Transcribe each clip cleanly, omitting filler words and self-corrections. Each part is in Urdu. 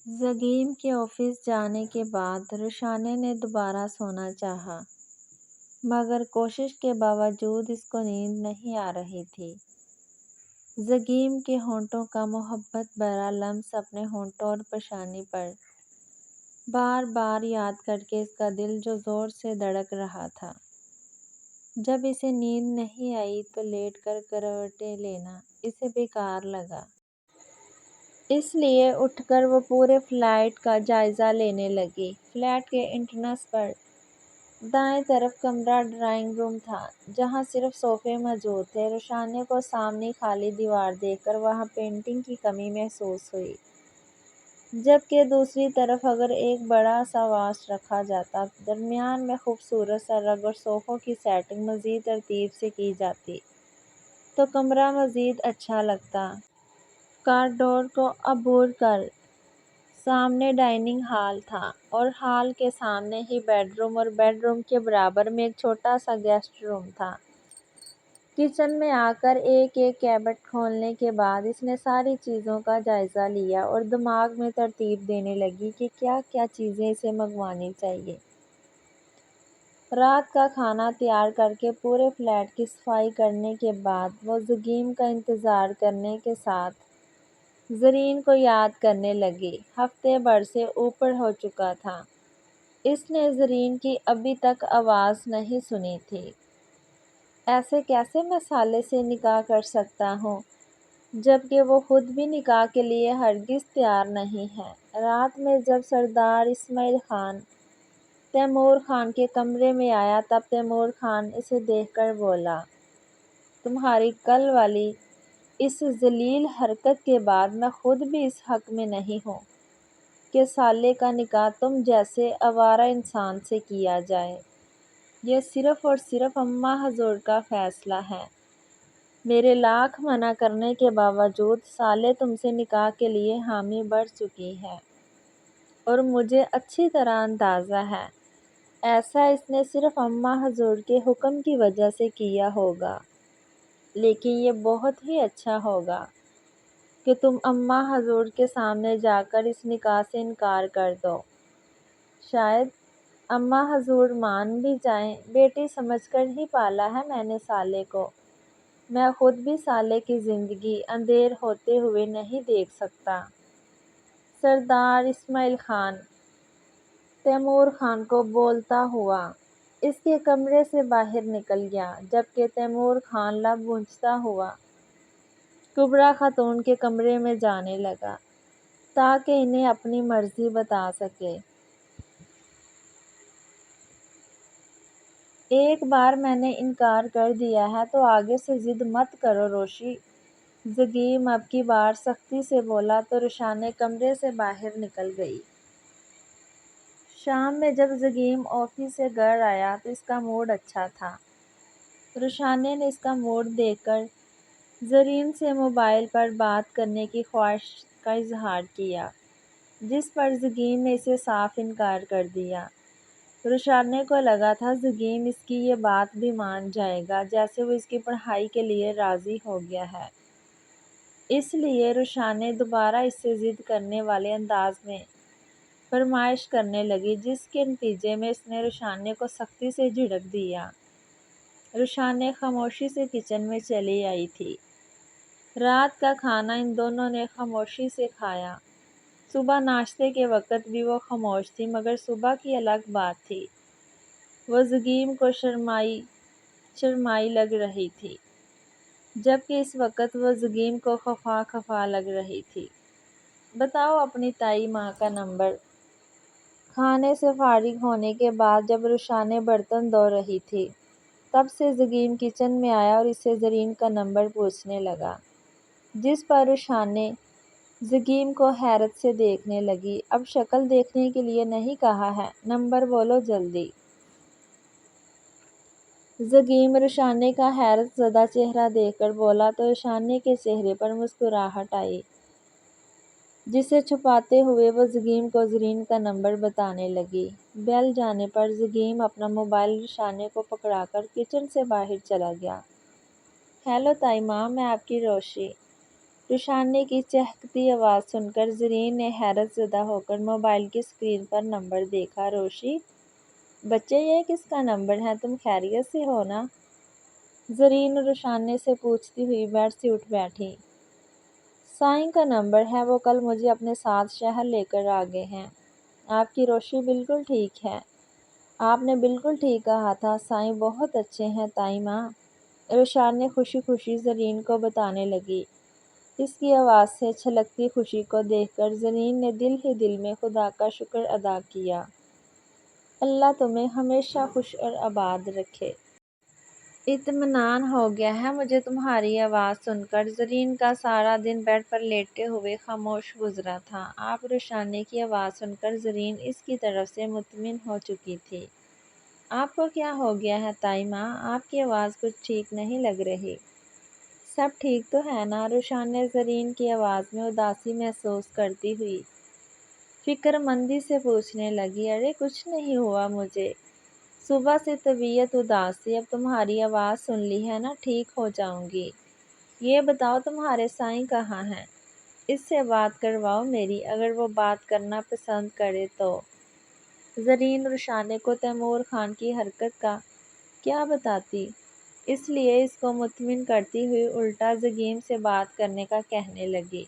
زگیم کے آفس جانے کے بعد رشانے نے دوبارہ سونا چاہا، مگر کوشش کے باوجود اس کو نیند نہیں آ رہی تھی۔ زگیم کے ہونٹوں کا محبت بھرا لمس اپنے ہونٹوں اور پیشانی پر بار بار یاد کر کے اس کا دل جو زور سے دھڑک رہا تھا۔ جب اسے نیند نہیں آئی تو لیٹ کر کروٹیں لینا اسے بیکار لگا۔ اس لیے اٹھ کر وہ پورے فلیٹ کا جائزہ لینے لگی۔ فلیٹ کے انٹرنس پر دائیں طرف کمرہ ڈرائنگ روم تھا، جہاں صرف صوفے موجود تھے۔ رشانے کو سامنے خالی دیوار دیکھ کر وہاں پینٹنگ کی کمی محسوس ہوئی، جبکہ دوسری طرف اگر ایک بڑا سا واس رکھا جاتا، درمیان میں خوبصورت سا رگ اور صوفوں کی سیٹنگ مزید ترتیب سے کی جاتی تو کمرہ مزید اچھا لگتا۔ کارڈور کو عبور کر سامنے ڈائننگ ہال تھا اور ہال کے سامنے ہی بیڈ روم اور بیڈ روم کے برابر میں ایک چھوٹا سا گیسٹ روم تھا۔ کچن میں آ کر ایک ایک کیبٹ کھولنے کے بعد اس نے ساری چیزوں کا جائزہ لیا اور دماغ میں ترتیب دینے لگی کہ کیا کیا چیزیں اسے منگوانی چاہیے۔ رات کا کھانا تیار کر کے پورے فلیٹ کی صفائی کرنے کے بعد وہ زگیم کا انتظار کرنے کے ساتھ زرین کو یاد کرنے لگی۔ ہفتے بھر سے اوپر ہو چکا تھا، اس نے زرین کی ابھی تک آواز نہیں سنی تھی۔ ایسے کیسے میں سالے سے نکاح کر سکتا ہوں، جبکہ وہ خود بھی نکاح کے لیے ہرگز تیار نہیں ہے۔ رات میں جب سردار اسماعیل خان تیمور خان کے کمرے میں آیا تب تیمور خان اسے دیکھ کر بولا، تمہاری کل والی اس ذلیل حرکت کے بعد میں خود بھی اس حق میں نہیں ہوں کہ سالے کا نکاح تم جیسے آوارہ انسان سے کیا جائے۔ یہ صرف اور صرف اماں حضور کا فیصلہ ہے۔ میرے لاکھ منع کرنے کے باوجود سالے تم سے نکاح کے لیے حامی بھر چکی ہے، اور مجھے اچھی طرح اندازہ ہے ایسا اس نے صرف اماں حضور کے حکم کی وجہ سے کیا ہوگا، لیکن یہ بہت ہی اچھا ہوگا کہ تم اماں حضور کے سامنے جا کر اس نکاح سے انکار کر دو۔ شاید اماں حضور مان بھی جائیں، بیٹی سمجھ کر ہی پالا ہے میں نے سالے کو، میں خود بھی سالے کی زندگی اندھیر ہوتے ہوئے نہیں دیکھ سکتا۔ سردار اسماعیل خان تیمور خان کو بولتا ہوا اس کے کمرے سے باہر نکل گیا، جبکہ تیمور خان لب پونچھتا ہوا کبریٰ خاتون کے کمرے میں جانے لگا تاکہ انہیں اپنی مرضی بتا سکے۔ ایک بار میں نے انکار کر دیا ہے تو آگے سے ضد مت کرو روشی، زگیم اب کی بار سختی سے بولا تو رشانے کمرے سے باہر نکل گئی۔ شام میں جب زگیم آفس سے گھر آیا تو اس کا موڈ اچھا تھا۔ رشانے نے اس کا موڈ دیکھ کر زرین سے موبائل پر بات کرنے کی خواہش کا اظہار کیا، جس پر زگیم نے اسے صاف انکار کر دیا۔ رشانے کو لگا تھا زگیم اس کی یہ بات بھی مان جائے گا، جیسے وہ اس کی پڑھائی کے لیے راضی ہو گیا ہے۔ اس لیے رشانے دوبارہ اس سے ضد کرنے والے انداز میں فرمائش کرنے لگی، جس کے نتیجے میں اس نے رشانے کو سختی سے جھڑک دیا۔ رشانے خاموشی سے کچن میں چلی آئی تھی۔ رات کا کھانا ان دونوں نے خاموشی سے کھایا۔ صبح ناشتے کے وقت بھی وہ خاموش تھی، مگر صبح کی الگ بات تھی، وہ زگیم کو شرمائی لگ رہی تھی، جبکہ اس وقت وہ زگیم کو خفا خفا لگ رہی تھی۔ بتاؤ اپنی تائی ماں کا نمبر۔ کھانے سے فارغ ہونے کے بعد جب رشانے برتن دھو رہی تھی، تب سے زگیم کچن میں آیا اور اس سے زرین کا نمبر پوچھنے لگا، جس پر رشانے زگیم کو حیرت سے دیکھنے لگی۔ اب شکل دیکھنے کے لیے نہیں کہا ہے، نمبر بولو جلدی۔ زگیم رشانے کا حیرت زدہ چہرہ دیکھ کر بولا تو رشانے کے چہرے پر مسکراہٹ آئی، جسے چھپاتے ہوئے وہ زگیم کو زرین کا نمبر بتانے لگی۔ بیل جانے پر زگیم اپنا موبائل رشانے کو پکڑا کر کچن سے باہر چلا گیا۔ ہیلو تائی ماں، میں آپ کی روشی۔ روشاننے کی چہکتی آواز سن کر زرین نے حیرت زدہ ہو کر موبائل کی اسکرین پر نمبر دیکھا۔ روشی، بچے یہ کس کا نمبر ہے؟ تم خیریت سے ہو نا؟ زرین روشاننے سے پوچھتی ہوئی بیڈ سے اٹھ بیٹھی۔ سائیں کا نمبر ہے، وہ کل مجھے اپنے ساتھ شہر لے کر آ گئے ہیں۔ آپ کی روشی بالکل ٹھیک ہے۔ آپ نے بالکل ٹھیک کہا تھا، سائیں بہت اچھے ہیں تائی ماں، روشاننے خوشی خوشی زرین کو بتانے لگی۔ اس کی آواز سے چھلکتی خوشی کو دیکھ کر زرین نے دل ہی دل میں خدا کا شکر ادا کیا۔ اللہ تمہیں ہمیشہ خوش اور آباد رکھے۔ اطمینان ہو گیا ہے مجھے تمہاری آواز سن کر۔ زرین کا سارا دن بیڈ پر لیٹے ہوئے خاموش گزرا تھا۔ آپ روشاننے کی آواز سن کر زرین اس کی طرف سے مطمئن ہو چکی تھی۔ آپ کو کیا ہو گیا ہے تائی ماں؟ آپ کی آواز کچھ ٹھیک نہیں لگ رہی۔ سب ٹھیک تو ہے نا؟ روشاننے زرین کی آواز میں اداسی محسوس کرتی ہوئی فکر مندی سے پوچھنے لگی۔ ارے کچھ نہیں ہوا مجھے، صبح سے طبیعت اداس تھی، اب تمہاری آواز سن لی ہے نا ٹھیک ہو جاؤں گی۔ یہ بتاؤ تمہارے سائیں کہاں ہیں؟ اس سے بات کرواؤ میری، اگر وہ بات کرنا پسند کرے تو۔ زرین روشاننے کو تیمور خان کی حرکت کا کیا بتاتی، اس لیے اس کو مطمئن کرتی ہوئی الٹا زگیم سے بات کرنے کا کہنے لگی۔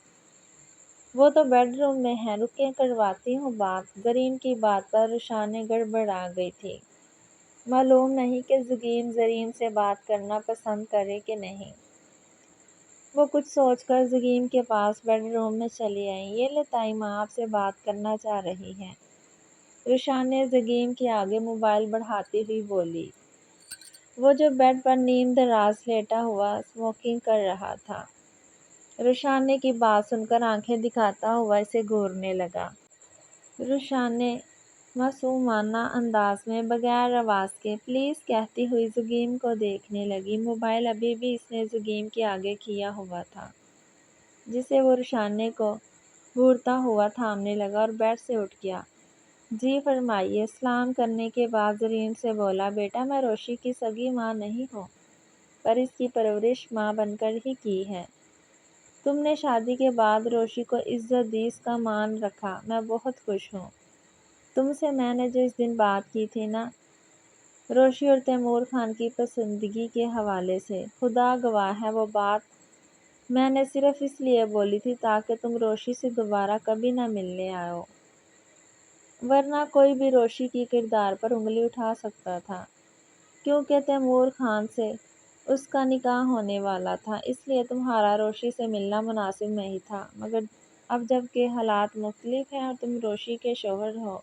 وہ تو بیڈ روم میں ہے، رکیں کرواتی ہوں بات۔ زرین کی بات پر روشاننے گڑبڑا گئی تھی۔ معلوم نہیں کہ زگیم زرین سے بات کرنا پسند کرے کہ نہیں۔ وہ کچھ سوچ کر زگیم کے پاس بیڈ روم میں چلی آئیں۔ یہ لے تائی ماں آپ سے بات کرنا چاہ رہی ہیں۔ روشاننے زگیم کے آگے موبائل بڑھاتی ہوئی بولی، وہ جو بیڈ پر نیم دراز لیٹا ہوا اسموکنگ کر رہا تھا۔ روشاننے کی بات سن کر آنکھیں دکھاتا ہوا اسے گھورنے لگا۔ روشاننے معصومانہ انداز میں بغیر آواز کے پلیز کہتی ہوئی زگیم کو دیکھنے لگی۔ موبائل ابھی بھی اس نے زگیم کے آگے کیا ہوا تھا، جسے وہ روشاننے کو گھورتا ہوا تھامنے لگا اور بیڈ سے اٹھ گیا۔ جی فرمائیے۔ سلام کرنے کے بعد زرین سے بولا، بیٹا میں روشی کی سگی ماں نہیں ہوں، پر اس کی پرورش ماں بن کر ہی کی ہے۔ تم نے شادی کے بعد روشی کو عزت دی، اس کا مان رکھا، میں بہت خوش ہوں۔ تم سے میں نے جو اس دن بات کی تھی نا، روشی اور تیمور خان کی پسندیدگی کے حوالے سے، خدا گواہ ہے وہ بات میں نے صرف اس لیے بولی تھی تاکہ تم روشی سے دوبارہ کبھی نہ ملنے آؤ، ورنہ کوئی بھی روشی کی کردار پر انگلی اٹھا سکتا تھا، کیونکہ تیمور خان سے اس کا نکاح ہونے والا تھا، اس لیے تمہارا روشی سے ملنا مناسب نہیں تھا۔ مگر اب جب کہ حالات مختلف ہیں اور تم روشی کے شوہر ہو،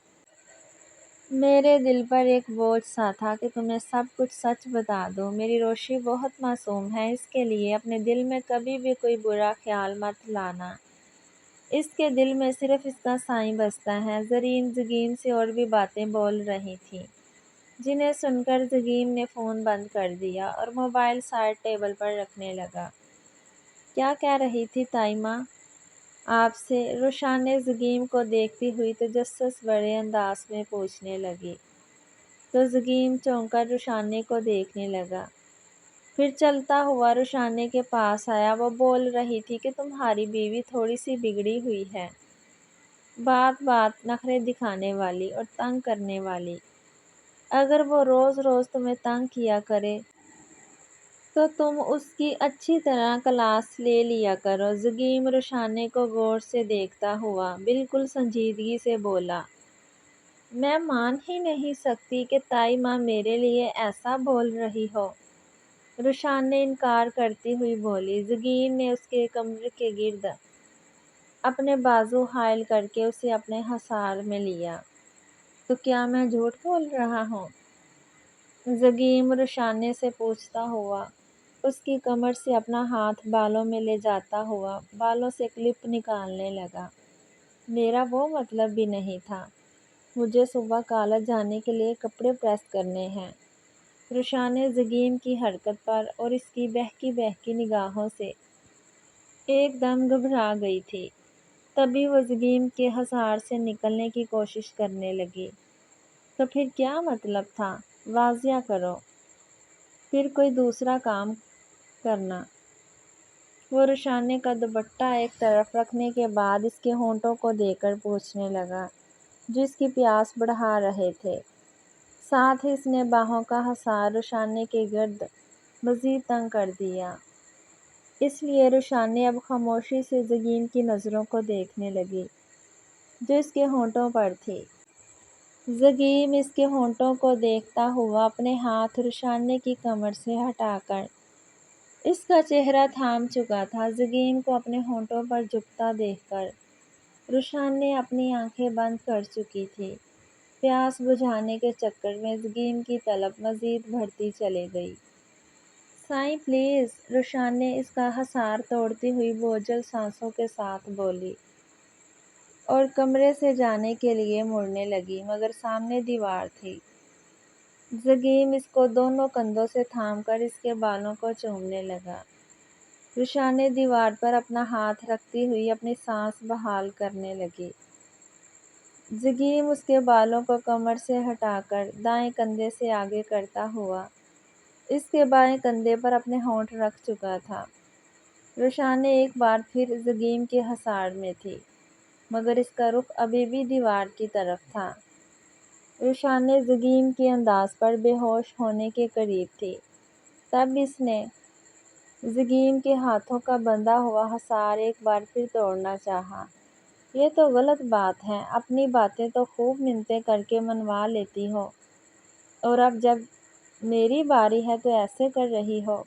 میرے دل پر ایک بوجھ سا تھا کہ تمہیں سب کچھ سچ بتا دوں۔ میری روشی بہت معصوم ہے، اس کے لیے اپنے دل میں کبھی بھی کوئی برا خیال مت لانا، اس کے دل میں صرف اس کا سائیں بستا ہے۔ زرین زگیم سے اور بھی باتیں بول رہی تھی، جنہیں سن کر زگیم نے فون بند کر دیا اور موبائل سائڈ ٹیبل پر رکھنے لگا۔ کیا کہہ رہی تھی تائی ماں آپ سے؟ روشاننے زگیم کو دیکھتی ہوئی تجسس بھرے انداز میں پوچھنے لگی، تو زگیم چونک کر روشاننے کو دیکھنے لگا، پھر چلتا ہوا روشاننے کے پاس آیا۔ وہ بول رہی تھی کہ تمہاری بیوی تھوڑی سی بگڑی ہوئی ہے، بات بات نخرے دکھانے والی اور تنگ کرنے والی، اگر وہ روز روز تمہیں تنگ کیا کرے تو تم اس کی اچھی طرح کلاس لے لیا کرو۔ زگیم روشاننے کو غور سے دیکھتا ہوا بالکل سنجیدگی سے بولا، میں مان ہی نہیں سکتی کہ تائی ماں میرے لیے ایسا بول رہی ہو۔ روشاننے انکار کرتی ہوئی بولی۔ زگیم نے اس کے کمر کے گرد اپنے بازو حائل کر کے اسے اپنے حصار میں لیا۔ تو کیا میں جھوٹ بول رہا ہوں؟ زگیم روشاننے سے پوچھتا ہوا اس کی کمر سے اپنا ہاتھ بالوں میں لے جاتا ہوا بالوں سے کلپ نکالنے لگا۔ میرا وہ مطلب بھی نہیں تھا، مجھے صبح کالج جانے کے لیے کپڑے پریس کرنے ہیں۔ روشاننے زگیم کی حرکت پر اور اس کی بہکی بہکی نگاہوں سے ایک دم گھبرا گئی تھی، تبھی وہ زگیم کے حصار سے نکلنے کی کوشش کرنے لگی۔ تو پھر کیا مطلب تھا؟ واضح کرو، پھر کوئی دوسرا کام کرنا۔ وہ روشانے کا دوپٹہ ایک طرف رکھنے کے بعد اس کے ہونٹوں کو دے کر پوچھنے لگا، جو اس کی پیاس بڑھا رہے تھے۔ ساتھ ہی اس نے باہوں کا حصار روشانے کے گرد مزید تنگ کر دیا۔ اس لیے روشانے اب خاموشی سے زگیم کی نظروں کو دیکھنے لگی، جو اس کے ہونٹوں پر تھی۔ زگیم اس کے ہونٹوں کو دیکھتا ہوا اپنے ہاتھ روشانے کی کمر سے ہٹا کر اس کا چہرہ تھام چکا تھا۔ زگیم کو اپنے ہونٹوں پر جھکتا دیکھ کر روشانے اپنی آنکھیں بند کر چکی تھی۔ پیاس بجھانے کے چکر میں زگیم کی طلب مزید بڑھتی چلی گئی۔ سائیں پلیز، روشانے اس کا حصار توڑتی ہوئی بوجھل سانسوں کے ساتھ بولی اور کمرے سے جانے کے لیے مڑنے لگی، مگر سامنے دیوار تھی۔ زگیم اس کو دونوں کندھوں سے تھام کر اس کے بالوں کو چومنے لگا۔ روشانے دیوار پر اپنا ہاتھ رکھتی ہوئی اپنی سانس بحال کرنے لگی۔ زگیم اس کے بالوں کو کمر سے ہٹا کر دائیں کندھے سے آگے کرتا ہوا اس کے بائیں کندھے پر اپنے ہونٹ رکھ چکا تھا۔ روشانے ایک بار پھر زگیم کے حصار میں تھی، مگر اس کا رخ ابھی بھی دیوار کی طرف تھا۔ روشانے زگیم کے انداز پر بے ہوش ہونے کے قریب تھی، تب اس نے زگیم کے ہاتھوں کا بندھا ہوا حصار ایک بار پھر توڑنا چاہا۔ یہ تو غلط بات ہے، اپنی باتیں تو خوب منتیں کر کے منوا لیتی ہو، اور اب جب میری باری ہے تو ایسے کر رہی ہو۔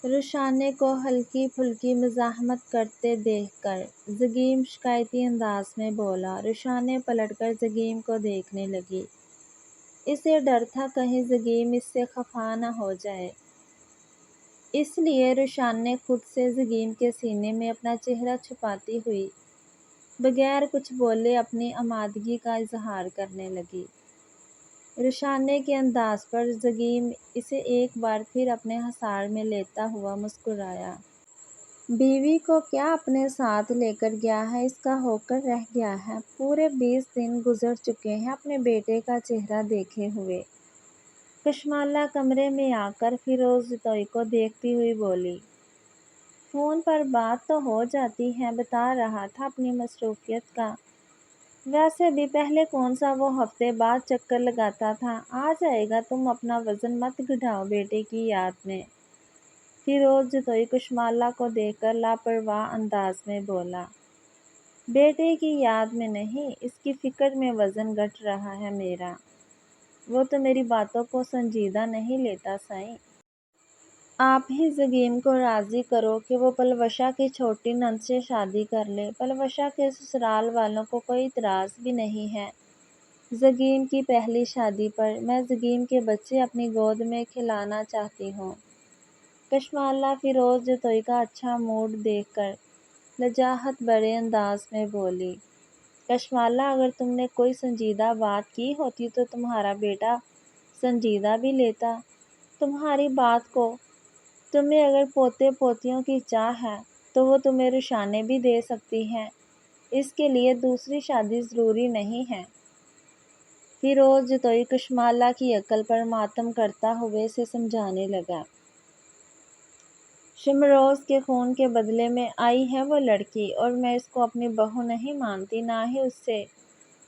روشانے کو ہلکی پھلکی مزاحمت کرتے دیکھ کر زگیم شکایتی انداز میں بولا۔ روشانے پلٹ کر زگیم کو دیکھنے لگی۔ اسے ڈر تھا کہیں زگیم اس سے خفا نہ ہو جائے، اس لیے روشانے خود سے زگیم کے سینے میں اپنا چہرہ چھپاتی ہوئی بغیر کچھ بولے اپنی آمادگی کا اظہار کرنے لگی۔ روشانے کے انداز پر زگیم اسے ایک بار پھر اپنے حصار میں لیتا ہوا مسکرایا۔ بیوی کو کیا اپنے ساتھ لے کر گیا ہے، اس کا ہو کر رہ گیا ہے۔ پورے 20 دن گزر چکے ہیں اپنے بیٹے کا چہرہ دیکھے ہوئے۔ کشمالہ کمرے میں آ کر فیروز جتوئی کو دیکھتی ہوئی بولی۔ فون پر بات تو ہو جاتی ہے، بتا رہا تھا اپنی مصروفیت کا۔ ویسے بھی پہلے کون سا وہ ہفتے بعد چکر لگاتا تھا، آ جائے گا، تم اپنا وزن مت گھٹاؤ بیٹے کی یاد میں۔ فیروز جتوئی کشمالہ کو دیکھ کر لاپرواہ انداز میں بولا۔ بیٹے کی یاد میں نہیں، اس کی فکر میں وزن گھٹ رہا ہے میرا۔ وہ تو میری باتوں کو سنجیدہ نہیں لیتا سائیں۔ آپ ہی زگیم کو راضی کرو کہ وہ پلوشا کی چھوٹی نند سے شادی کر لے۔ پلوشا کے سسرال والوں کو کوئی اعتراض بھی نہیں ہے زگیم کی پہلی شادی پر۔ میں زگیم کے بچے اپنی گود میں کھلانا چاہتی ہوں۔ کشمالہ فیروز جتوئی کا اچھا موڈ دیکھ کر لجاجت بھرے انداز میں بولی۔ کشمالہ، اگر تم نے کوئی سنجیدہ بات کی ہوتی تو تمہارا بیٹا سنجیدہ بھی لیتا تمہاری بات کو۔ تمہیں اگر پوتے پوتیوں کی چاہ ہے تو وہ تمہیں روشانے بھی دے سکتی ہیں، اس کے لیے دوسری شادی ضروری نہیں ہے۔ فیروز جتوئی کشمالہ کی عقل پر ماتم کرتا ہوئے اسے سمجھانے لگا۔ شمروز کے خون کے بدلے میں آئی ہے وہ لڑکی، اور میں اس کو اپنی بہو نہیں مانتی، نہ ہی اس سے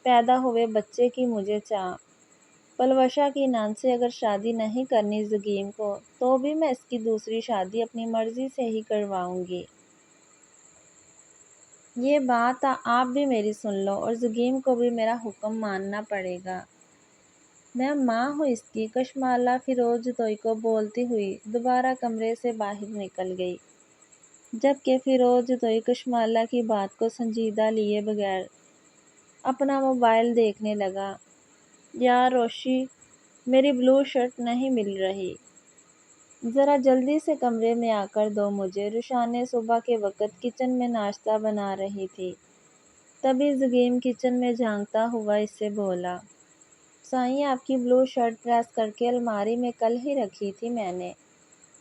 پیدا ہوئے بچے کی مجھے چاہ۔ پلوشا کی نند سے اگر شادی نہیں کرنی زگیم کو، تو بھی میں اس کی دوسری شادی اپنی مرضی سے ہی کرواؤں گی۔ یہ بات آپ بھی میری سن لو، اور زگیم کو بھی میرا حکم ماننا پڑے گا۔ میں ماں ہوں اس کی۔ کشمالہ فیروز جتوئی کو بولتی ہوئی دوبارہ کمرے سے باہر نکل گئی، جبکہ فیروز جتوئی کشمالہ کی بات کو سنجیدہ لیے بغیر اپنا موبائل دیکھنے لگا۔ یار روشی، میری بلو شرٹ نہیں مل رہی، ذرا جلدی سے کمرے میں آ کر دو مجھے۔ روشانے صبح کے وقت کچن میں ناشتہ بنا رہی تھی، تبھی زگیم کچن میں جھانکتا ہوا اس سے بولا۔ سائیں، آپ کی بلو شرٹ پریس کر کے الماری میں کل ہی رکھی تھی میں نے،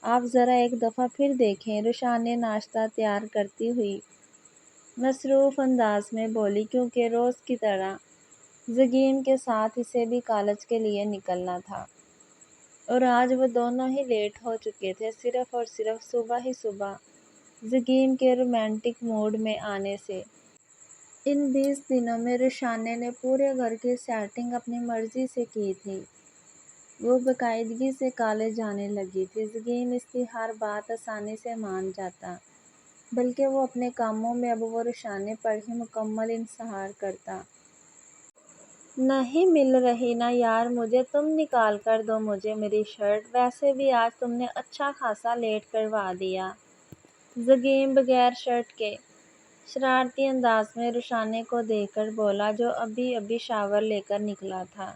آپ ذرا ایک دفعہ پھر دیکھیں۔ روشانے ناشتہ تیار کرتی ہوئی مصروف انداز میں بولی، کیونکہ روز کی طرح زگیم کے ساتھ اسے بھی کالج کے لیے نکلنا تھا، اور آج وہ دونوں ہی لیٹ ہو چکے تھے۔ صرف اور صرف صبح ہی صبح زگیم کے رومانٹک موڈ میں آنے سے۔ ان 20 دنوں میں رشانے نے پورے گھر کی سیٹنگ اپنی مرضی سے کی تھی۔ وہ باقاعدگی سے کالج جانے لگی تھی۔ زگیم اس کی ہر بات آسانی سے مان جاتا، بلکہ وہ اپنے کاموں میں اب وہ رشانے پر ہی مکمل انحصار کرتا۔ نہیں مل رہی نا یار مجھے، تم نکال کر دو مجھے میری شرٹ، ویسے بھی آج تم نے اچھا خاصا لیٹ کروا دیا۔ زگیم بغیر شرٹ کے شرارتی انداز میں رشانے کو دیکھ کر بولا، جو ابھی ابھی شاور لے کر نکلا تھا۔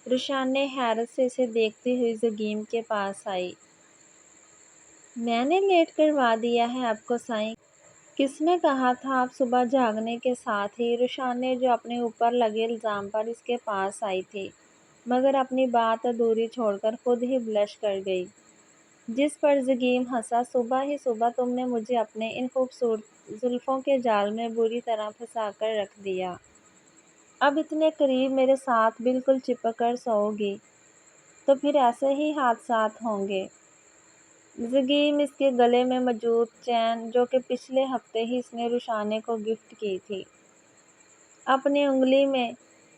رشانے حیرت سے اسے دیکھتی ہوئی زگیم کے پاس آئی۔ میں نے لیٹ کروا دیا ہے آپ کو سائیں؟ کس نے کہا تھا آپ صبح جاگنے کے ساتھ ہی؟ رشانے جو اپنے اوپر لگے الزام پر اس کے پاس آئی تھی، مگر اپنی بات ادھوری چھوڑ کر خود ہی بلش کر گئی، جس پر زگیم ہنسا۔ صبح ہی صبح تم نے مجھے اپنے ان خوبصورت زلفوں کے جال میں بری طرح پھنسا کر رکھ دیا۔ اب اتنے قریب میرے ساتھ بالکل چپک کر سوؤ گی تو پھر ایسے ہی حادثات ہوں گے۔ زگیم اس کے گلے میں موجود چین، جو کہ پچھلے ہفتے ہی اس نے رشانے کو گفٹ کی تھی، اپنی انگلی میں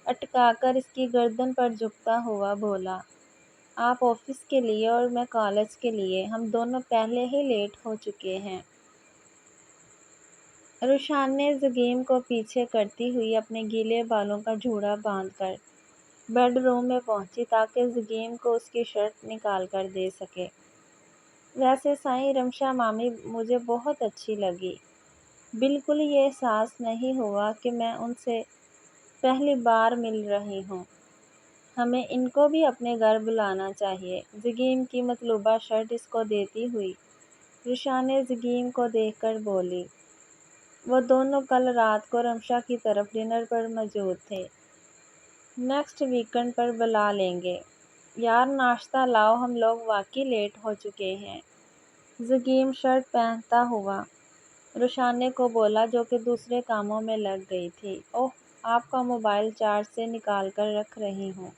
اٹکا کر اس کی گردن پر جھکتا ہوا بولا، آپ آفس کے لیے اور میں کالج کے لیے، ہم دونوں پہلے ہی لیٹ ہو چکے ہیں۔ رشانے زگیم کو پیچھے کرتی ہوئی اپنے گیلے بالوں کا جوڑا باندھ کر بیڈ روم میں پہنچی تاکہ زگیم کو اس کی شرٹ نکال کر دے سکے۔ ویسے سائیں رمشا مامی مجھے بہت اچھی لگی۔ بالکل یہ احساس نہیں ہوا کہ میں ان سے پہلی بار مل رہی ہوں۔ ہمیں ان کو بھی اپنے گھر بلانا چاہیے۔ زگیم کی مطلوبہ شرٹ اس کو دیتی ہوئی رشانے زگیم کو دیکھ کر بولی، وہ دونوں کل رات کو رمشا کی طرف ڈنر پر موجود تھے۔ نیکسٹ ویکنڈ پر بلا لیں گے۔ یار ناشتہ لاؤ، ہم لوگ واقعی لیٹ ہو چکے ہیں۔ زگیم شرٹ پہنتا ہوا رشانے کو بولا، جو کہ دوسرے کاموں میں لگ گئی تھی۔ اوہ، آپ کا موبائل چارج سے نکال کر رکھ رہی ہوں۔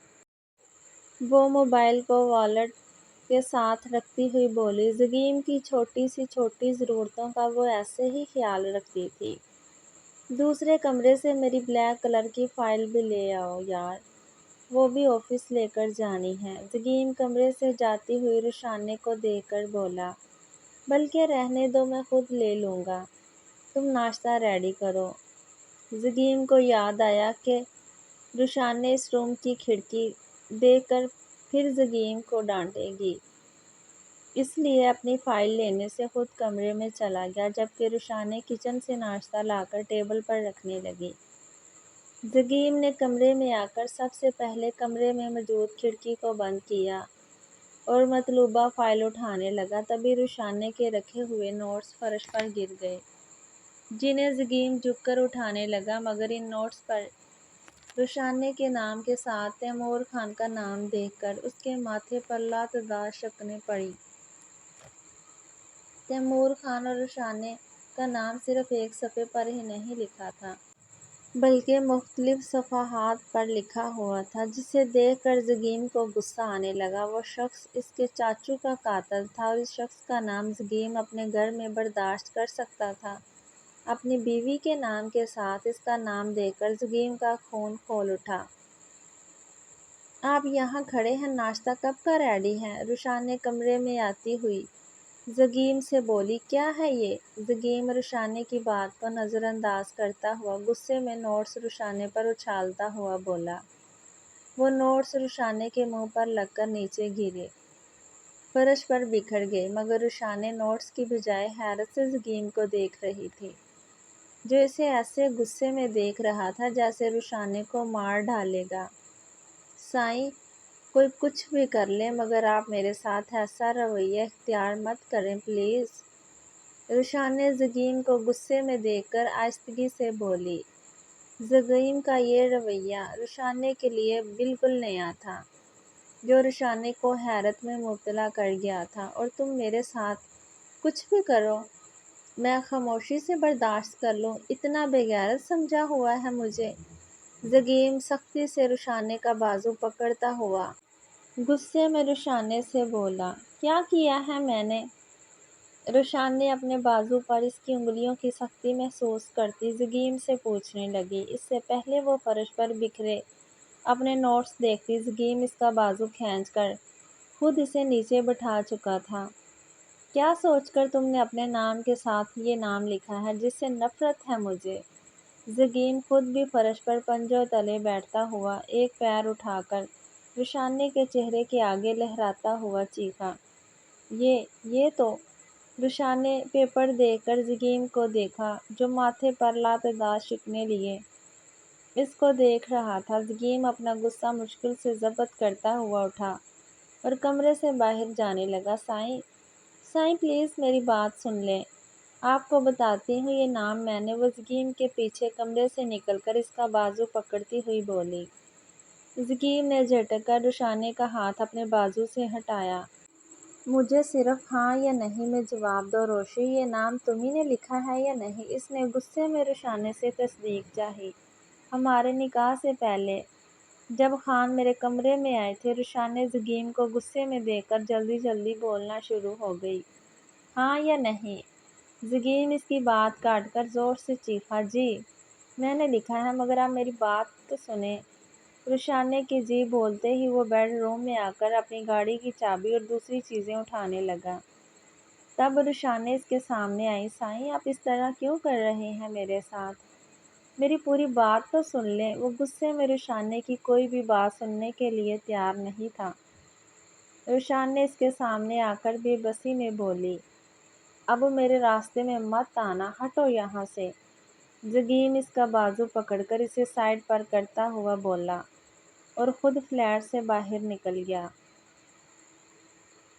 وہ موبائل کو والیٹ کے ساتھ رکھتی ہوئی بولی۔ زگیم کی چھوٹی سی چھوٹی ضرورتوں کا وہ ایسے ہی خیال رکھتی تھی۔ دوسرے کمرے سے میری بلیک کلر کی فائل بھی لے آؤ یار، وہ بھی آفس لے کر جانی ہے۔ زگیم کمرے سے جاتی ہوئی رشانے کو دیکھ کر بولا، بلکہ رہنے دو میں خود لے لوں گا، تم ناشتہ ریڈی کرو۔ زگیم کو یاد آیا کہ رشانے اس روم کی کھڑکی دیکھ کر پھر زگیم کو ڈانٹے گی، اس لیے اپنی فائل لینے سے خود کمرے میں چلا گیا، جبکہ رشانے کچن سے ناشتہ لا کر ٹیبل پر رکھنے لگی۔ زگیم نے کمرے میں آ کر سب سے پہلے کمرے میں موجود کھڑکی کو بند کیا اور مطلوبہ فائل اٹھانے لگا۔ تبھی رشانے کے رکھے ہوئے نوٹس فرش پر گر گئے، جنہیں زگیم جھک کر اٹھانے لگا، مگر ان نوٹس پر رشانے کے نام کے ساتھ تیمور خان کا نام دیکھ کر اس کے ماتھے پر لاتعداد شکنیں پڑیں۔ تیمور خان اور رشانے کا نام صرف ایک صفحے پر ہی نہیں لکھا تھا، بلکہ مختلف صفحات پر لکھا ہوا تھا، جسے دیکھ کر زگیم کو غصہ آنے لگا۔ وہ شخص اس کے چاچو کا قاتل تھا، اور اس شخص کا نام زگیم اپنے گھر میں برداشت کر سکتا تھا۔ اپنی بیوی کے نام کے ساتھ اس کا نام دیکھ کر زگیم کا خون کھول اٹھا۔ آپ یہاں کھڑے ہیں، ناشتہ کب کا ریڈی ہے؟ رشانے کمرے میں آتی ہوئی زگیم سے بولی، کیا ہے یہ؟ زگیم رشانے کی بات کو نظر انداز کرتا ہوا غصے میں نوٹس رشانے پر اچھالتا ہوا بولا۔ وہ نوٹس رشانے کے منہ پر لگ کر نیچے گرے، فرش پر بکھر گئے، مگر رشانے نوٹس کی بجائے حیرت سے زگیم کو دیکھ رہی تھی، جو اسے ایسے غصے میں دیکھ رہا تھا جیسے رشانے کو مار ڈالے گا۔ سائیں کوئی کچھ بھی کر لے، مگر آپ میرے ساتھ ایسا رویہ اختیار مت کریں پلیز۔ رشانے زگیم کو غصے میں دیکھ کر آہستگی سے بولی۔ زگیم کا یہ رویہ رشانے کے لیے بالکل نیا تھا، جو رشانے کو حیرت میں مبتلا کر گیا تھا۔ اور تم میرے ساتھ کچھ بھی کرو، میں خاموشی سے برداشت کر لوں، اتنا بے غیرت سمجھا ہوا ہے مجھے؟ زگیم سختی سے رشانے کا بازو پکڑتا ہوا غصے میں رشانے سے بولا، کیا کیا ہے میں نے؟ روشان نے اپنے بازو پر اس کی انگلیوں کی سختی محسوس کرتی زگیم سے پوچھنے لگی۔ اس سے پہلے وہ فرش پر بکھرے اپنے نوٹس دیکھتی زگیم اس کا بازو کھینچ کر خود اسے نیچے بٹھا چکا تھا۔ کیا سوچ کر تم نے اپنے نام کے ساتھ یہ نام لکھا ہے جس سے نفرت ہے مجھے؟ زگیم خود بھی فرش پر پنجوں تلے بیٹھتا ہوا ایک پیر اٹھا کر روشانی کے چہرے کے آگے لہراتا ہوا چیخا۔ یہ تو روشان نے پیپر دیکھ کر زگیم کو دیکھا جو ماتھے پر لاتعداد شکنیں لیے اس کو دیکھ رہا تھا۔ زگیم اپنا غصہ مشکل سے ضبط کرتا ہوا اٹھا اور کمرے سے باہر جانے لگا۔ سائیں پلیز میری بات سن لیں، آپ کو بتاتی ہوں یہ نام میں نے۔ وہ زگیم کے پیچھے کمرے سے نکل کر اس کا بازو پکڑتی ہوئی بولی۔ زگیم نے جھٹک کر روشانی کا ہاتھ اپنے بازو سے ہٹایا۔ مجھے صرف ہاں یا نہیں میں جواب دو روشی، یہ نام تمہیں نے لکھا ہے یا نہیں؟ اس نے غصے میں روشانی سے تصدیق چاہی۔ ہمارے نکاح سے پہلے جب خان میرے کمرے میں آئے تھے۔ روشانی زگیم کو غصے میں دیکھ کر جلدی جلدی بولنا شروع ہو گئی۔ ہاں یا نہیں؟ زگیم اس کی بات کاٹ کر زور سے چیخا۔ جی میں نے لکھا ہے، مگر آپ میری بات تو سنیں۔ روشانی کی جی بولتے ہی وہ بیڈ روم میں آ کر اپنی گاڑی کی چابی اور دوسری چیزیں اٹھانے لگا۔ تب روشانی اس کے سامنے آئی۔ سائیں آپ اس طرح کیوں کر رہے ہیں میرے ساتھ؟ میری پوری بات تو سن لیں۔ وہ غصے میں روشانی کی کوئی بھی بات سننے کے لیے تیار نہیں تھا۔ روشانی اس کے سامنے آ کر بے بسی میں بولی، اب میرے راستے میں مت آنا، ہٹو یہاں سے۔ زگیم اس کا بازو پکڑ کر اسے سائڈ پر کرتا ہوا بولا اور خود فلیٹ سے باہر نکل گیا۔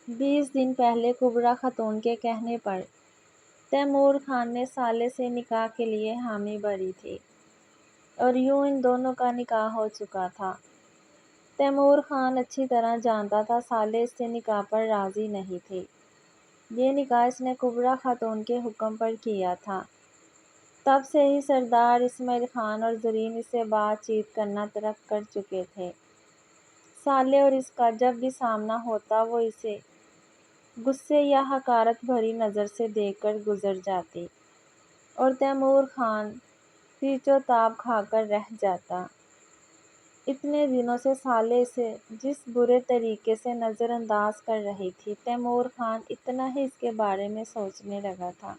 20 دن پہلے کبریٰ خاتون کے کہنے پر تیمور خان نے سالے سے نکاح کے لیے حامی بھری تھی اور یوں ان دونوں کا نکاح ہو چکا تھا۔ تیمور خان اچھی طرح جانتا تھا سالے اس سے نکاح پر راضی نہیں تھی۔ یہ نکاح اس نے کبریٰ خاتون کے حکم پر کیا تھا۔ تب سے ہی سردار اسماعیل خان اور زرین اس سے بات چیت کرنا ترک کر چکے تھے۔ سالے اور اس کا جب بھی سامنا ہوتا وہ اسے غصے یا حقارت بھری نظر سے دیکھ کر گزر جاتی اور تیمور خان پیچ و تاب کھا کر رہ جاتا۔ اتنے دنوں سے سالے اسے جس برے طریقے سے نظر انداز کر رہی تھی، تیمور خان اتنا ہی اس کے بارے میں سوچنے لگا تھا،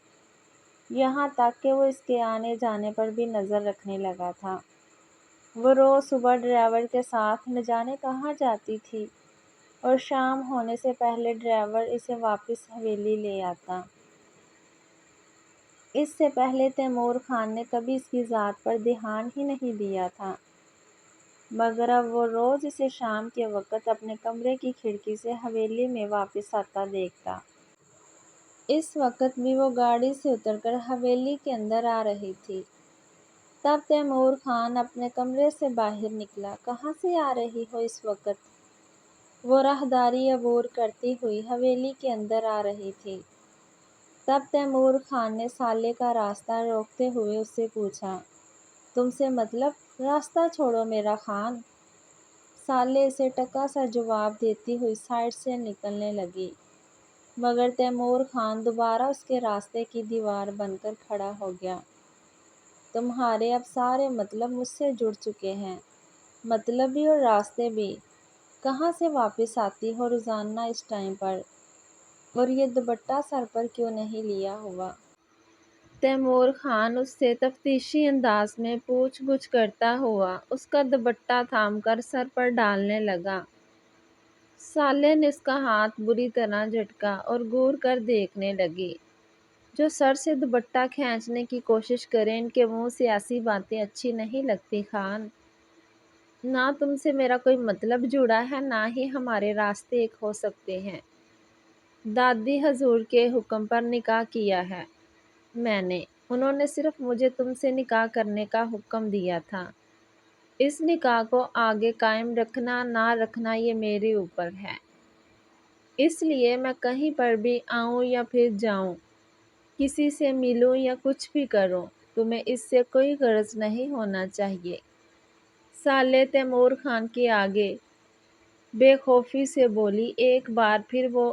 یہاں تک کہ وہ اس کے آنے جانے پر بھی نظر رکھنے لگا تھا۔ وہ روز صبح ڈرائیور کے ساتھ نہ جانے کہاں جاتی تھی اور شام ہونے سے پہلے ڈرائیور اسے واپس حویلی لے آتا۔ اس سے پہلے تیمور خان نے کبھی اس کی ذات پر دھیان ہی نہیں دیا تھا، مگر اب وہ روز اسے شام کے وقت اپنے کمرے کی کھڑکی سے حویلی میں واپس آتا دیکھتا۔ اس وقت بھی وہ گاڑی سے اتر کر حویلی کے اندر آ رہی تھی۔ تب تیمور خان اپنے کمرے سے باہر نکلا۔ کہاں سے آ رہی ہو اس وقت؟ وہ راہداری عبور کرتی ہوئی حویلی کے اندر آ رہی تھی۔ تب تیمور خان نے سالے کا راستہ روکتے ہوئے اس سے پوچھا، تم سے مطلب؟ راستہ چھوڑو میرا خان۔ سالے اسے ٹکا سا جواب دیتی ہوئی سائڈ سے نکلنے لگی، مگر تیمور خان دوبارہ اس کے راستے کی دیوار بن کر کھڑا ہو گیا۔ تمہارے اب سارے مطلب مجھ سے جڑ چکے ہیں، مطلب بھی اور راستے بھی۔ کہاں سے واپس آتی ہو روزانہ اس ٹائم پر، اور یہ دوپٹہ سر پر کیوں نہیں لیا ہوا؟ تیمور خان اس سے تفتیشی انداز میں پوچھ گچھ کرتا ہوا اس کا دوپٹہ تھام کر سر پر ڈالنے لگا۔ سالے نے اس کا ہاتھ بری طرح جھٹکا اور گور کر دیکھنے لگی۔ جو سر سے دوپٹہ کھینچنے کی کوشش کریں ان کے منہ سے ایسی باتیں اچھی نہیں لگتی خان۔ نہ تم سے میرا کوئی مطلب جڑا ہے، نہ ہی ہمارے راستے ایک ہو سکتے ہیں۔ دادی حضور کے حکم پر نکاح کیا ہے میں نے، انہوں نے صرف مجھے تم سے نکاح کرنے کا حکم دیا تھا۔ اس نکاح کو آگے قائم رکھنا نہ رکھنا یہ میرے اوپر ہے۔ اس لیے میں کہیں پر بھی آؤں یا پھر جاؤں، کسی سے ملوں یا کچھ بھی کروں، تمہیں اس سے کوئی غرض نہیں ہونا چاہیے۔ سالے تیمور خان کے آگے بے خوفی سے بولی۔ ایک بار پھر وہ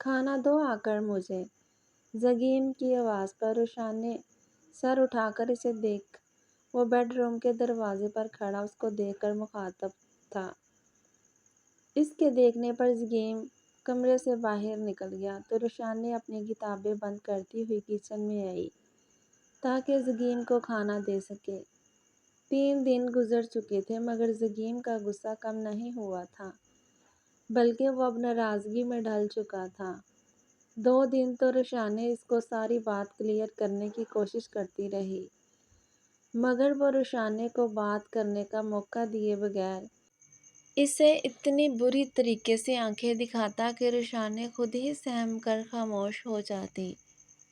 کھانا دو آ کر مجھے۔ زگیم کی آواز پر روشان نے سر اٹھا کر اسے دیکھ وہ بیڈ روم کے دروازے پر کھڑا اس کو دیکھ کر مخاطب تھا۔ اس کے دیکھنے پر زگیم کمرے سے باہر نکل گیا تو روشان نے اپنی کتابیں بند کرتی ہوئی کچن میں آئی تاکہ زگیم کو کھانا دے سکے۔ 3 دن گزر چکے تھے مگر زگیم کا غصہ کم نہیں ہوا تھا بلکہ وہ اب ناراضگی میں ڈھل چکا تھا۔ 2 دن تو روشان نے اس کو ساری بات کلیئر کرنے کی کوشش کرتی رہی مگر وہ روشان کو بات کرنے کا موقع دیے بغیر اسے اتنی بری طریقے سے آنکھیں دکھاتا کہ روشان خود ہی سہم کر خاموش ہو جاتی،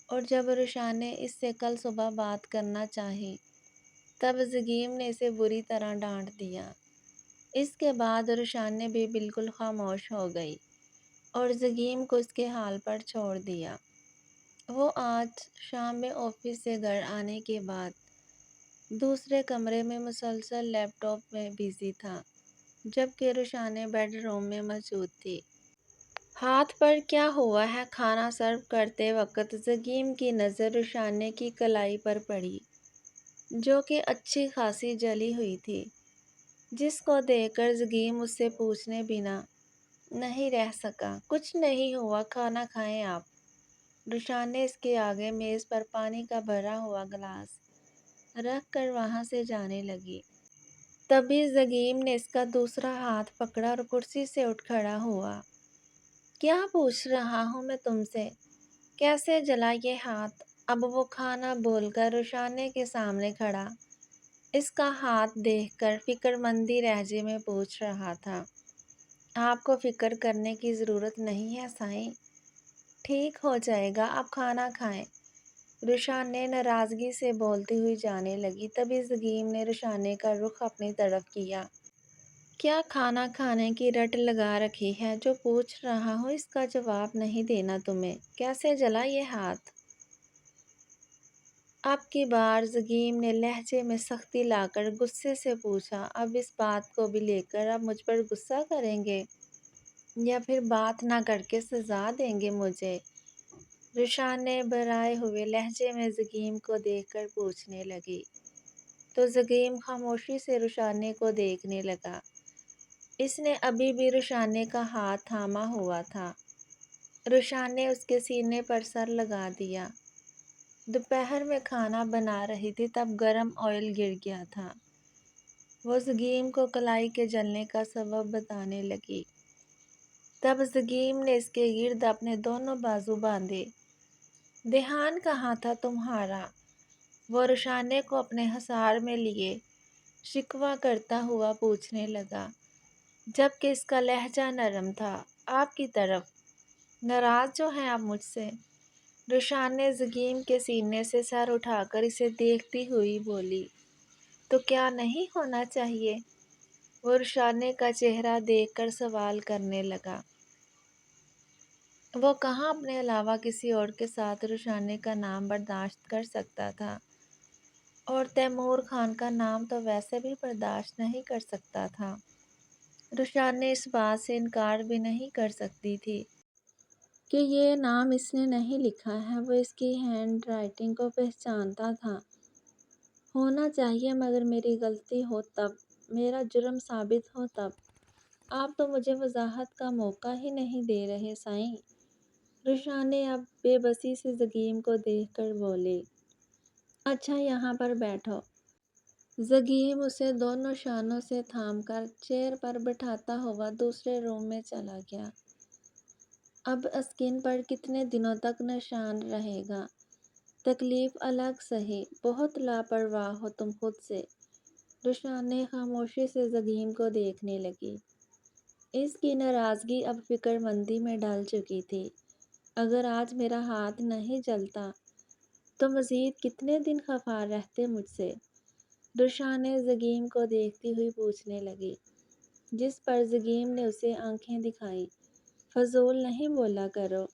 اور جب روشان نے اس سے کل صبح بات کرنا چاہی تب زگیم نے اسے بری طرح ڈانٹ دیا۔ اس کے بعد روشان بھی بالکل خاموش ہو گئی اور زگیم کو اس کے حال پر چھوڑ دیا۔ وہ آج شام میں آفس سے گھر آنے کے بعد دوسرے کمرے میں مسلسل لیپ ٹاپ میں بزی تھا جبکہ روشان بیڈ روم میں موجود تھی۔ ہاتھ پر کیا ہوا ہے؟ کھانا سرو کرتے وقت زگیم کی نظر روشان کی کلائی پر پڑی جو کہ اچھی خاصی جلی ہوئی تھی، جس کو دیکھ کر زگیم اس سے پوچھنے بنا نہیں رہ سکا۔ کچھ نہیں ہوا، کھانا کھائیں آپ۔ روشان اس کے آگے میز پر پانی کا بھرا ہوا گلاس رکھ کر وہاں سے جانے لگی۔ تبھی زگیم نے اس کا دوسرا ہاتھ پکڑا اور کرسی سے اٹھ کھڑا ہوا۔ کیا پوچھ رہا ہوں میں تم سے؟ کیسے جلا یہ ہاتھ؟ اب وہ کھانا بول کر روشان کے سامنے کھڑا اس کا ہاتھ دیکھ کر فکر مندی لہجے میں پوچھ رہا تھا۔ آپ کو فکر کرنے کی ضرورت نہیں ہے سائیں، ٹھیک ہو جائے گا، آپ کھانا کھائیں۔ روشان ناراضگی سے بولتی ہوئی جانے لگی۔ تبھی زگیم نے روشان کا رخ اپنی طرف کیا۔ کیا کھانا کھانے کی رٹ لگا رکھی ہے؟ جو پوچھ رہا ہوں اس کا جواب نہیں دینا تمہیں؟ کیسے جلا یہ ہاتھ؟ اب کی بار زگیم نے لہجے میں سختی لا کر غصے سے پوچھا۔ اب اس بات کو بھی لے کر آپ مجھ پر غصہ کریں گے یا پھر بات نہ کر کے سزا دیں گے مجھے؟ روشان بھرائے ہوئے لہجے میں زگیم کو دیکھ کر پوچھنے لگی تو زگیم خاموشی سے روشان کو دیکھنے لگا۔ اس نے ابھی بھی روشان کا ہاتھ تھاما ہوا تھا۔ روشان نے اس کے سینے پر سر لگا دیا۔ دوپہر میں کھانا بنا رہی تھی تب گرم آئل گر گیا تھا۔ وہ زگیم کو کلائی کے جلنے کا سبب بتانے لگی۔ تب زگیم نے اس کے گرد اپنے دونوں بازو باندھے۔ دھیان کہاں تھا تمہارا؟ وہ روشان کو اپنے حصار میں لیے شکوہ کرتا ہوا پوچھنے لگا جبکہ اس کا لہجہ نرم تھا۔ آپ کی طرف؟ ناراض جو ہیں آپ مجھ سے؟ روشان زگیم کے سینے سے سر اٹھا کر اسے دیکھتی ہوئی بولی۔ تو کیا نہیں ہونا چاہیے؟ وہ روشان کا چہرہ دیکھ کر سوال کرنے لگا۔ وہ کہاں اپنے علاوہ کسی اور کے ساتھ روشان کا نام برداشت کر سکتا تھا، اور تیمور خان کا نام تو ویسے بھی برداشت نہیں کر سکتا تھا۔ روشان اس بات سے انکار بھی نہیں کر سکتی تھی کہ یہ نام اس نے نہیں لکھا ہے۔ وہ اس کی ہینڈ رائٹنگ کو پہچانتا تھا۔ ہونا چاہیے مگر میری غلطی ہو تب، میرا جرم ثابت ہو تب۔ آپ تو مجھے وضاحت کا موقع ہی نہیں دے رہے سائیں۔ روشان اب بے بسی سے زگیم کو دیکھ کر بولی۔ اچھا یہاں پر بیٹھو۔ زگیم اسے دونوں شانوں سے تھام کر چیئر پر بٹھاتا ہوا دوسرے روم میں چلا گیا۔ اب اسکن پر کتنے دنوں تک نشان رہے گا؟ تکلیف الگ سہی، بہت لاپرواہ ہو تم خود سے۔ روشان خاموشی سے زگیم کو دیکھنے لگی۔ اس کی ناراضگی اب فکر مندی میں ڈل چکی تھی۔ اگر آج میرا ہاتھ نہیں جلتا تو مزید کتنے دن خفا رہتے مجھ سے؟ روشان زگیم کو دیکھتی ہوئی پوچھنے لگی، جس پر زگیم نے اسے آنکھیں دکھائیں۔ فضول نہیں بولا کرو،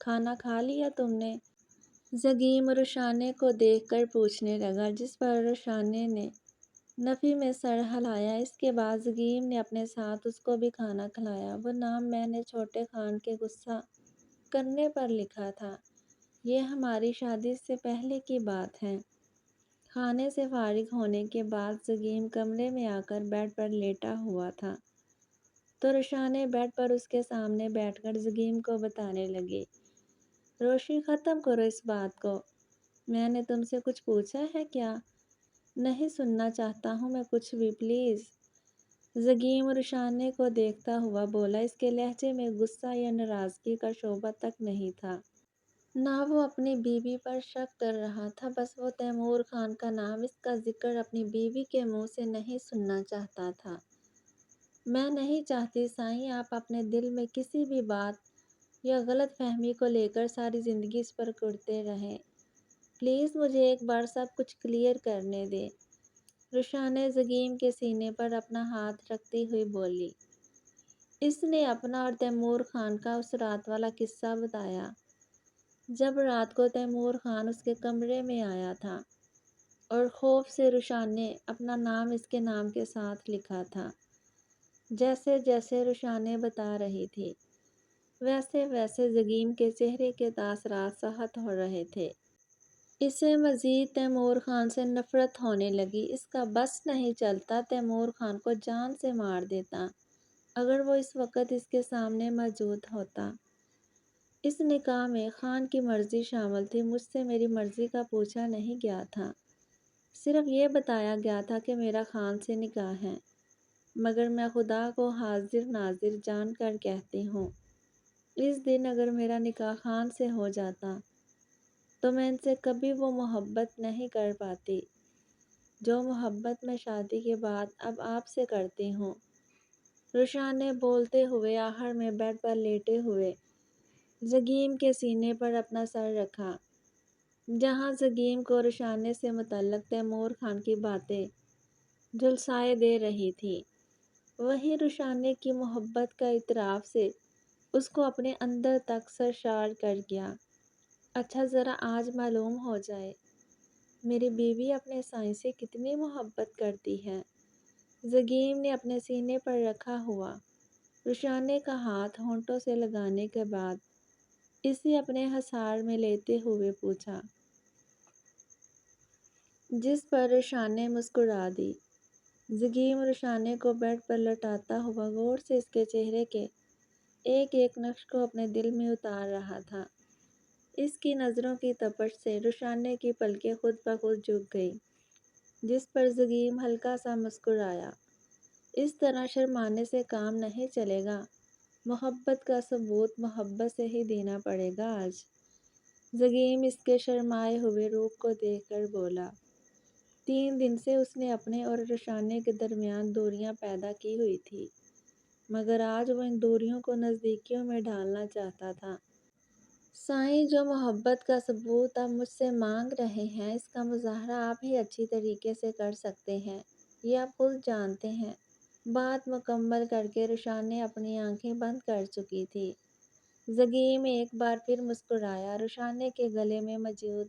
کھانا کھا لیا تم نے؟ زگیم روشان کو دیکھ کر پوچھنے لگا، جس پر روشان نے نفی میں سر ہلایا۔ اس کے بعد زگیم نے اپنے ساتھ اس کو بھی کھانا کھلایا۔ وہ نام میں نے چھوٹے خان کے غصہ کرنے پر لکھا تھا۔ یہ ہماری شادی سے پہلے کی بات ہے۔ کھانے سے فارغ ہونے کے بعد زگیم کمرے میں آ کر بیڈ پر لیٹا ہوا تھا تو رشانے بیڈ پر اس کے سامنے بیٹھ کر زگیم کو بتانے لگی، روشی ختم کرو اس بات کو، میں نے تم سے کچھ پوچھا ہے کیا؟ نہیں سننا چاہتا ہوں میں کچھ بھی، پلیز۔ زگیم رشانے کو دیکھتا ہوا بولا، اس کے لہجے میں غصہ یا ناراضگی کا شعبہ تک نہیں تھا۔ نہ وہ اپنی بیوی پر شک کر رہا تھا، بس وہ تیمور خان کا نام، اس کا ذکر اپنی بیوی کے منہ سے نہیں سننا چاہتا تھا۔ میں نہیں چاہتی سائیں آپ اپنے دل میں کسی بھی بات یا غلط فہمی کو لے کر ساری زندگی اس پر کڑتے رہیں۔ پلیز مجھے ایک بار سب کچھ کلیئر کرنے دیں۔ رشانے زگیم کے سینے پر اپنا ہاتھ رکھتی ہوئی بولی۔ اس نے اپنا اور تیمور خان کا اس رات والا قصہ بتایا جب رات کو تیمور خان اس کے کمرے میں آیا تھا اور خوف سے رشان نے اپنا نام اس کے نام کے ساتھ لکھا تھا۔ جیسے جیسے رشانے بتا رہی تھی ویسے ویسے زگیم کے چہرے کے تاثرات ساحت ہو رہے تھے۔ اسے مزید تیمور خان سے نفرت ہونے لگی۔ اس کا بس نہیں چلتا، تیمور خان کو جان سے مار دیتا اگر وہ اس وقت اس کے سامنے موجود ہوتا۔ اس نکاح میں خان کی مرضی شامل تھی، مجھ سے میری مرضی کا پوچھا نہیں گیا تھا، صرف یہ بتایا گیا تھا کہ میرا خان سے نکاح ہے، مگر میں خدا کو حاضر ناظر جان کر کہتی ہوں اس دن اگر میرا نکاح خان سے ہو جاتا تو میں ان سے کبھی وہ محبت نہیں کر پاتی جو محبت میں شادی کے بعد اب آپ سے کرتی ہوں۔ رشان نے بولتے ہوئے آخر میں بیڈ پر لیٹے ہوئے زگیم کے سینے پر اپنا سر رکھا۔ جہاں زگیم کو رشانے سے متعلق تیمور خان کی باتیں جھلسائے دے رہی تھی، وہیں رشانے کی محبت کا اعتراف سے اس کو اپنے اندر تک سرشار کر گیا۔ اچھا ذرا آج معلوم ہو جائے میری بیوی اپنے سائیں سے کتنی محبت کرتی ہے۔ زگیم نے اپنے سینے پر رکھا ہوا رشانے کا ہاتھ ہونٹوں سے لگانے کے بعد اسے اپنے حصار میں لیتے ہوئے پوچھا، جس پر رشانے مسکرا دی۔ زگیم رشانے کو بیڈ پر لٹاتا ہوا غور سے اس کے چہرے کے ایک ایک نقش کو اپنے دل میں اتار رہا تھا۔ اس کی نظروں کی تپش سے رشانے کی پلکیں خود بخود جھک گئیں، جس پر زگیم ہلکا سا مسکرایا۔ اس طرح شرمانے سے کام نہیں چلے گا، محبت کا ثبوت محبت سے ہی دینا پڑے گا آج۔ زگیم اس کے شرمائے ہوئے روپ کو دیکھ کر بولا۔ 3 دن سے اس نے اپنے اور رشانے کے درمیان دوریاں پیدا کی ہوئی تھی، مگر آج وہ ان دوریوں کو نزدیکیوں میں ڈھالنا چاہتا تھا۔ سائیں جو محبت کا ثبوت آپ مجھ سے مانگ رہے ہیں اس کا مظاہرہ آپ ہی اچھی طریقے سے کر سکتے ہیں، یہ آپ خود جانتے ہیں۔ بات مکمل کر کے رشانے اپنی آنکھیں بند کر چکی تھی۔ زگیم ایک بار پھر مسکرایا۔ رشانے کے گلے میں موجود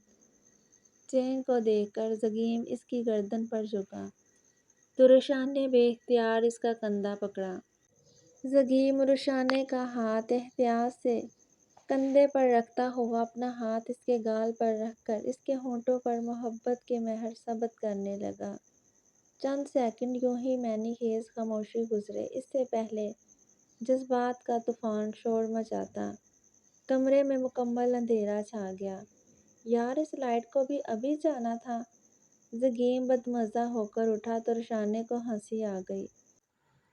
چین کو دیکھ کر زگیم اس کی گردن پر جھکا تو رشانے بے اختیار اس کا کندھا پکڑا۔ زگیم رشانے کا ہاتھ احتیاط سے کندھے پر رکھتا ہوا اپنا ہاتھ اس کے گال پر رکھ کر اس کے ہونٹوں پر محبت کے مہر ثبت کرنے لگا۔ چند سیکنڈ یوں ہی معنی خیز خاموشی گزرے، اس سے پہلے جذبات کا طوفان شور مچاتا کمرے میں مکمل اندھیرا چھا گیا۔ یار اس لائٹ کو بھی ابھی جانا تھا۔ زگیم بدمزہ ہو کر اٹھا تو رشانے کو ہنسی آ گئی۔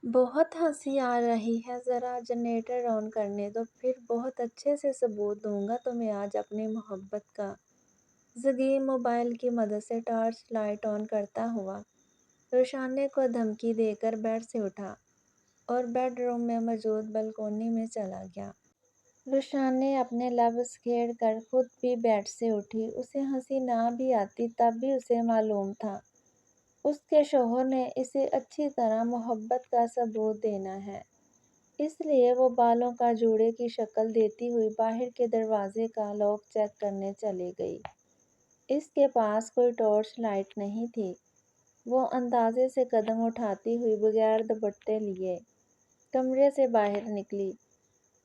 بہت ہنسی آ رہی ہے، ذرا جنریٹر آن کرنے دو، پھر بہت اچھے سے ثبوت دوں گا تمہیں آج اپنی محبت کا۔ زگیم موبائل کی مدد سے ٹارچ لائٹ آن کرتا ہوا رشانے کو دھمکی دے کر بیڈ سے اٹھا اور بیڈ روم میں موجود بالکونی میں چلا گیا۔ رشانے اپنے لفظ کھیڑ کر خود بھی بیڈ سے اٹھی۔ اسے ہنسی نہ بھی آتی تب بھی اسے معلوم تھا اس کے شوہر نے اسے اچھی طرح محبت کا ثبوت دینا ہے، اس لیے وہ بالوں کا جوڑے کی شکل دیتی ہوئی باہر کے دروازے کا لاک چیک کرنے چلی گئی۔ اس کے پاس کوئی ٹارچ لائٹ نہیں تھی۔ وہ اندازے سے قدم اٹھاتی ہوئی بغیر دوپٹے لیے کمرے سے باہر نکلی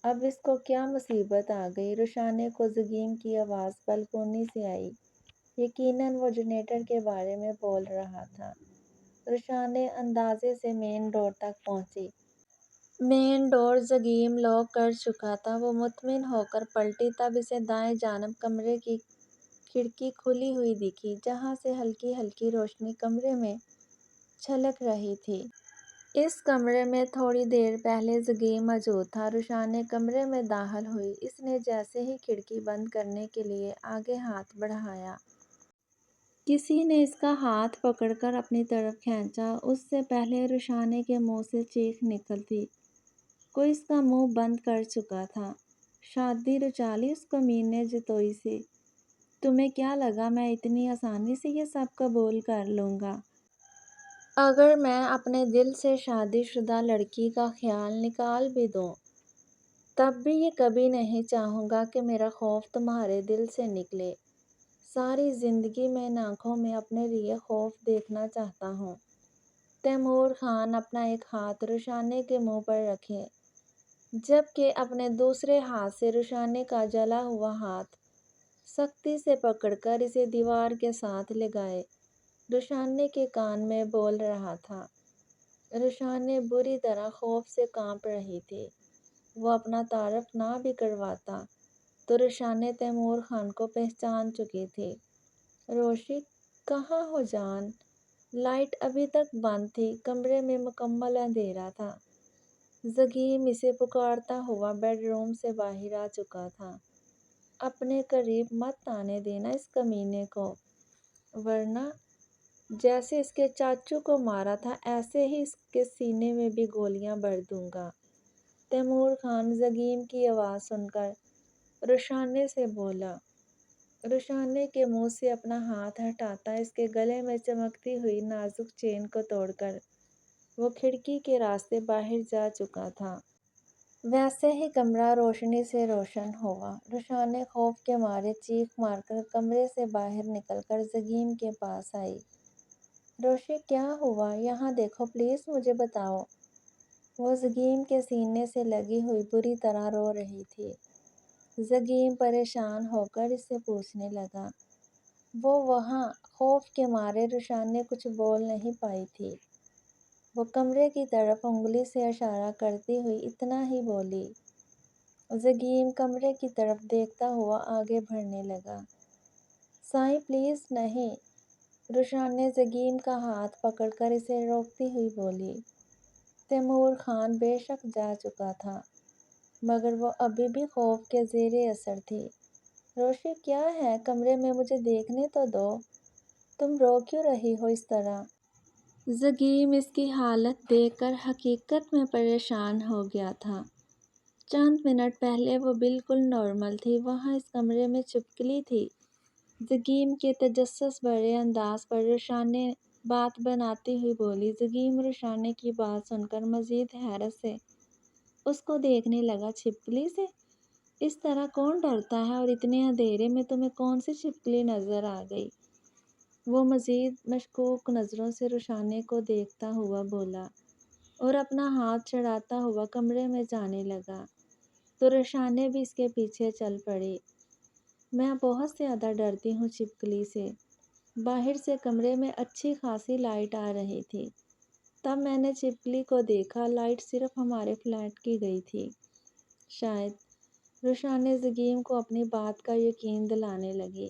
اب اس کو کیا مصیبت آ گئی؟ رشانے کو زگیم کی آواز بلکونی سے آئی۔ یقیناً وہ جنریٹر کے بارے میں بول رہا تھا۔ رشانے اندازے سے مین ڈور تک پہنچی۔ مین ڈور زگیم لاک کر چکا تھا۔ وہ مطمئن ہو کر پلٹی، تب اسے دائیں جانب کمرے کی کھڑکی کھلی ہوئی دکھی، جہاں سے ہلکی ہلکی روشنی کمرے میں چھلک رہی تھی۔ اس کمرے میں تھوڑی دیر پہلے زگیم موجود تھا۔ رشانے کمرے میں داخل ہوئی۔ اس نے جیسے ہی کھڑکی بند کرنے کے لیے آگے ہاتھ بڑھایا، کسی نے اس کا ہاتھ پکڑ کر اپنی طرف کھینچا۔ اس سے پہلے رشانے کے منہ سے چیخ نکلتی، کوئی اس کا منہ بند کر چکا تھا۔ شادی رچا لی اس کمینے جتوئی سے۔ تمہیں کیا لگا میں اتنی آسانی سے یہ سب قبول کر لوں گا؟ اگر میں اپنے دل سے شادی شدہ لڑکی کا خیال نکال بھی دوں، تب بھی یہ کبھی نہیں چاہوں گا کہ میرا خوف تمہارے دل سے نکلے۔ ساری زندگی میں ان آنکھوں میں اپنے لیے خوف دیکھنا چاہتا ہوں۔ تیمور خان اپنا ایک ہاتھ رشانے کے منہ پر رکھے، جبکہ اپنے دوسرے ہاتھ سے رشانے کا جلا ہوا ہاتھ سختی سے پکڑ کر اسے دیوار کے ساتھ لگائے رشانے کے کان میں بول رہا تھا۔ رشانے بری طرح خوف سے کانپ رہی تھی۔ وہ اپنا تعارف نہ بھی کرواتا تو رشانے تیمور خان کو پہچان چکی تھی۔ روشی، کہاں ہو جان؟ لائٹ ابھی تک بند تھی، کمرے میں مکمل اندھیرا تھا۔ زگیم اسے پکارتا ہوا بیڈ روم سے باہر آ چکا تھا۔ اپنے قریب مت آنے دینا اس کمینے کو، ورنہ جیسے اس کے چاچو کو مارا تھا ایسے ہی اس کے سینے میں بھی گولیاں بھر دوں گا۔ تیمور خان زگیم کی آواز سن کر رشانے سے بولا۔ رشانے کے منہ سے اپنا ہاتھ ہٹاتا اس کے گلے میں چمکتی ہوئی نازک چین کو توڑ کر وہ کھڑکی کے راستے باہر جا چکا تھا۔ ویسے ہی کمرہ روشنی سے روشن ہوا۔ رشانے خوف کے مارے چیخ مار کر کمرے سے باہر نکل کر زگیم کے پاس آئی۔ روشی، کیا ہوا؟ یہاں دیکھو پلیز، مجھے بتاؤ۔ وہ زگیم کے سینے سے لگی ہوئی بری طرح رو رہی تھی۔ زگیم پریشان ہو کر اس سے پوچھنے لگا۔ وہ وہاں خوف کے مارے رشانے کچھ بول نہیں پائی تھی۔ وہ کمرے کی طرف انگلی سے اشارہ کرتی ہوئی اتنا ہی بولی۔ زگیم کمرے کی طرف دیکھتا ہوا آگے بڑھنے لگا۔ سائیں پلیز نہیں، رشانے زگیم کا ہاتھ پکڑ کر اسے روکتی ہوئی بولی۔ تیمور خان بے شک جا چکا تھا، مگر وہ ابھی بھی خوف کے زیر اثر تھی۔ روشی، کیا ہے؟ کمرے میں مجھے دیکھنے تو دو، تم رو کیوں رہی ہو اس طرح؟ زگیم اس کی حالت دیکھ کر حقیقت میں پریشان ہو گیا تھا۔ چند منٹ پہلے وہ بالکل نارمل تھی، وہاں اس کمرے میں چھپکلی تھی۔ زگیم کے تجسس بھرے انداز پر رشانے بات بناتی ہوئی بولی۔ زگیم رشانے کی بات سن کر مزید حیرت سے اس کو دیکھنے لگا۔ چھپکلی سے؟ اس طرح کون ڈرتا ہے؟ اور اتنے اندھیرے میں تمہیں کون سی چھپکلی نظر آ گئی؟ وہ مزید مشکوک نظروں سے رشانے کو دیکھتا ہوا بولا اور اپنا ہاتھ چڑھاتا ہوا کمرے میں جانے لگا، تو رشانے بھی اس کے پیچھے چل پڑی۔ میں بہت زیادہ ڈرتی ہوں چھپکلی سے۔ باہر سے کمرے میں اچھی خاصی لائٹ آ رہی تھی، تب میں نے چھپکلی کو دیکھا۔ لائٹ صرف ہمارے فلیٹ کی گئی تھی شاید۔ رشانے زگیم کو اپنی بات کا یقین دلانے لگی۔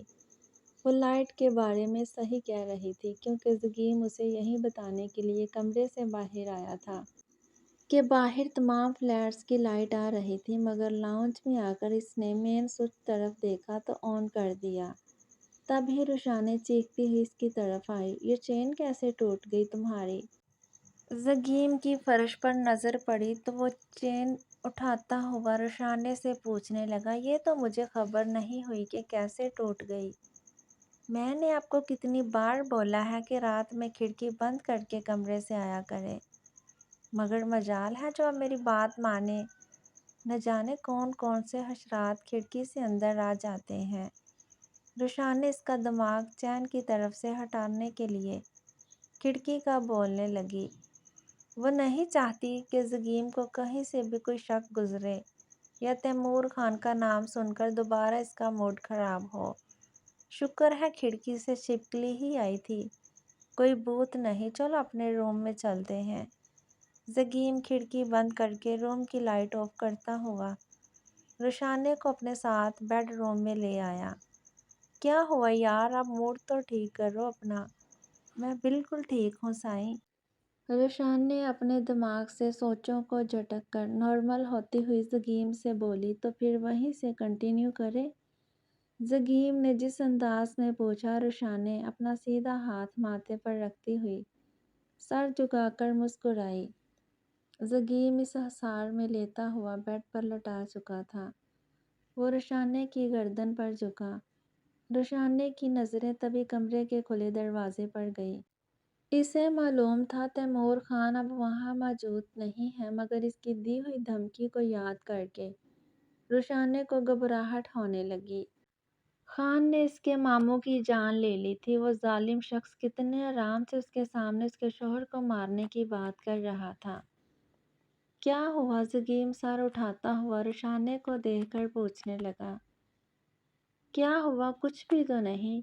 وہ لائٹ کے بارے میں صحیح کہہ رہی تھی، کیونکہ زگیم اسے یہی بتانے کے لیے کمرے سے باہر آیا تھا کہ باہر تمام فلیٹس کی لائٹ آ رہی تھی، مگر لاؤنج میں آ کر اس نے مین سوئچ طرف دیکھا تو آن کر دیا۔ تب ہی رشانے چیختی ہوئی اس کی طرف آئی۔ یہ چین کیسے ٹوٹ گئی تمہاری؟ زگیم کی فرش پر نظر پڑی تو وہ چین اٹھاتا ہوا رشانے سے پوچھنے لگا، یہ تو مجھے خبر نہیں ہوئی کہ کیسے ٹوٹ گئی۔ میں نے آپ کو کتنی بار بولا ہے کہ رات میں کھڑکی بند کر کے کمرے سے آیا کرے، مگر مجال ہے جو اب میری بات مانے۔ نہ جانے کون کون سے حشرات کھڑکی سے اندر آ جاتے ہیں۔ رشانے اس کا دماغ چین کی طرف سے ہٹانے کے لیے کھڑکی کا بولنے لگی۔ وہ نہیں چاہتی کہ زگیم کو کہیں سے بھی کوئی شک گزرے۔ یا تیمور خان کا نام سن کر دوبارہ اس کا موڈ خراب ہو۔ شکر ہے کھڑکی سے چھپکلی ہی آئی تھی، کوئی بھوت نہیں، چلو اپنے روم میں چلتے ہیں۔ زگیم کھڑکی بند کر کے روم کی لائٹ آف کرتا ہوا رشانے کو اپنے ساتھ بیڈ روم میں لے آیا۔ کیا ہوا یار، اب موڈ تو ٹھیک کرو اپنا۔ میں بالکل ٹھیک ہوں سائیں۔ رشان نے اپنے دماغ سے سوچوں کو جھٹک کر نارمل ہوتی ہوئی زگیم سے بولی، تو پھر وہیں سے کنٹینیو کرے۔ زگیم نے جس انداز میں پوچھا، رشان نے اپنا سیدھا ہاتھ ماتھے پر رکھتی ہوئی سر جھکا کر مسکرائی۔ زگیم اس حصار میں لیتا ہوا بیڈ پر لٹا چکا تھا، وہ رشانے کی گردن پر جھکا۔ رشانے کی نظریں تبھی کمرے کے کھلے دروازے پر گئی۔ اسے معلوم تھا تیمور خان اب وہاں موجود نہیں ہے، مگر اس کی دی ہوئی دھمکی کو یاد کر کے رشانے کو گھبراہٹ ہونے لگی۔ خان نے اس کے ماموں کی جان لے لی تھی، وہ ظالم شخص کتنے آرام سے اس کے سامنے اس کے شوہر کو مارنے کی بات کر رہا تھا۔ کیا ہوا؟ زگیم سر اٹھاتا ہوا رشانے کو دیکھ کر پوچھنے لگا۔ کیا ہوا؟ کچھ بھی تو نہیں،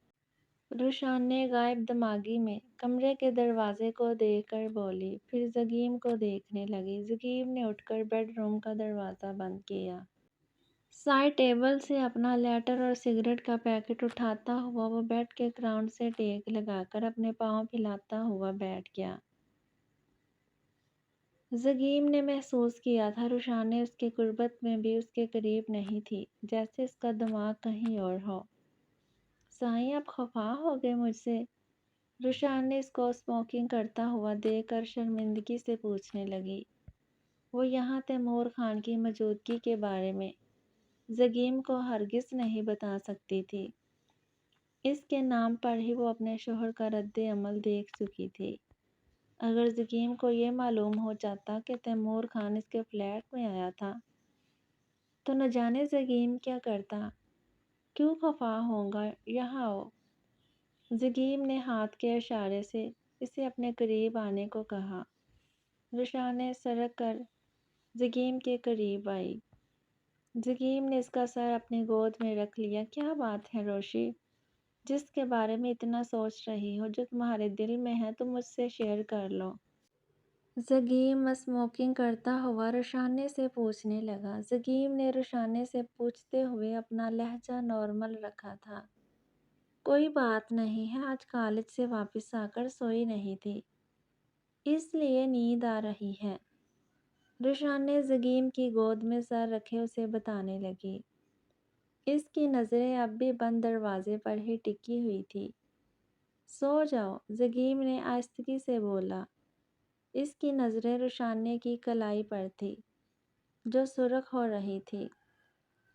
رشانے غائب دماغی میں کمرے کے دروازے کو دیکھ کر بولی، پھر زگیم کو دیکھنے لگی۔ زگیم نے اٹھ کر بیڈ روم کا دروازہ بند کیا۔ سائڈ ٹیبل سے اپنا لیٹر اور سگریٹ کا پیکٹ اٹھاتا ہوا وہ بیڈ کے گراؤنڈ سے ٹیک لگا کر اپنے پاؤں پھیلاتا ہوا بیٹھ گیا۔ زگیم نے محسوس کیا تھا رشانے اس کی قربت میں بھی اس کے قریب نہیں تھی، جیسے اس کا دماغ کہیں اور ہو۔ سائیں آپ خفا ہو گئے مجھ سے؟ رشان نے اس کو اسموکنگ کرتا ہوا دیکھ کر شرمندگی سے پوچھنے لگی۔ وہ یہاں تیمور خان کی موجودگی کے بارے میں زگیم کو ہرگز نہیں بتا سکتی تھی۔ اس کے نام پر ہی وہ اپنے شوہر کا رد عمل دیکھ چکی تھی۔ اگر زگیم کو یہ معلوم ہو جاتا کہ تیمور خان اس کے فلیٹ میں آیا تھا تو نہ جانے زگیم کیا کرتا۔ کیوں خفا ہوگا، یہاں آؤ۔ زگیم نے ہاتھ کے اشارے سے اسے اپنے قریب آنے کو کہا۔ رشانے سرک کر زگیم کے قریب آئی۔ زگیم نے اس کا سر اپنی گود میں رکھ لیا۔ کیا بات ہے روشی، جس کے بارے میں اتنا سوچ رہی ہو، جو تمہارے دل میں ہے، تم مجھ سے شیئر کر لو۔ زگیم اسموکنگ کرتا ہوا رشانے سے پوچھنے لگا۔ زگیم نے رشانے سے پوچھتے ہوئے اپنا لہجہ نارمل رکھا تھا۔ کوئی بات نہیں ہے، آج کالج سے واپس آ کر سوئی نہیں تھی، اس لیے نیند آ رہی ہے، رشانے زگیم کی گود میں سر رکھے اسے بتانے لگی۔ اس کی نظریں اب بھی بند دروازے پر ہی ٹکی ہوئی تھی۔ سو جاؤ، زگیم نے آہستگی سے بولا۔ اس کی نظریں رشانے کی کلائی پر تھی، جو سرخ ہو رہی تھی۔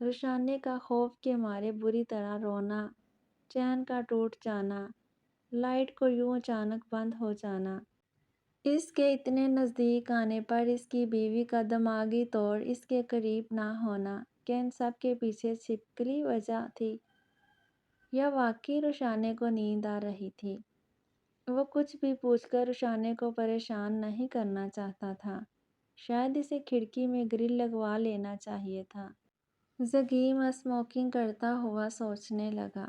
رشانے کا خوف کے مارے بری طرح رونا، چین کا ٹوٹ جانا، لائٹ کو یوں اچانک بند ہو جانا، اس کے اتنے نزدیک آنے پر اس کی بیوی کا دماغی طور اس کے قریب نہ ہونا، کیا ان سب کے پیچھے چھپکلی وجہ تھی، یا واقعی رشانے کو نیند آ رہی تھی؟ وہ کچھ بھی پوچھ کر رشانے کو پریشان نہیں کرنا چاہتا تھا، شاید اسے کھڑکی میں گرل لگوا لینا چاہیے تھا۔ زگیم اسموکنگ کرتا ہوا سوچنے لگا۔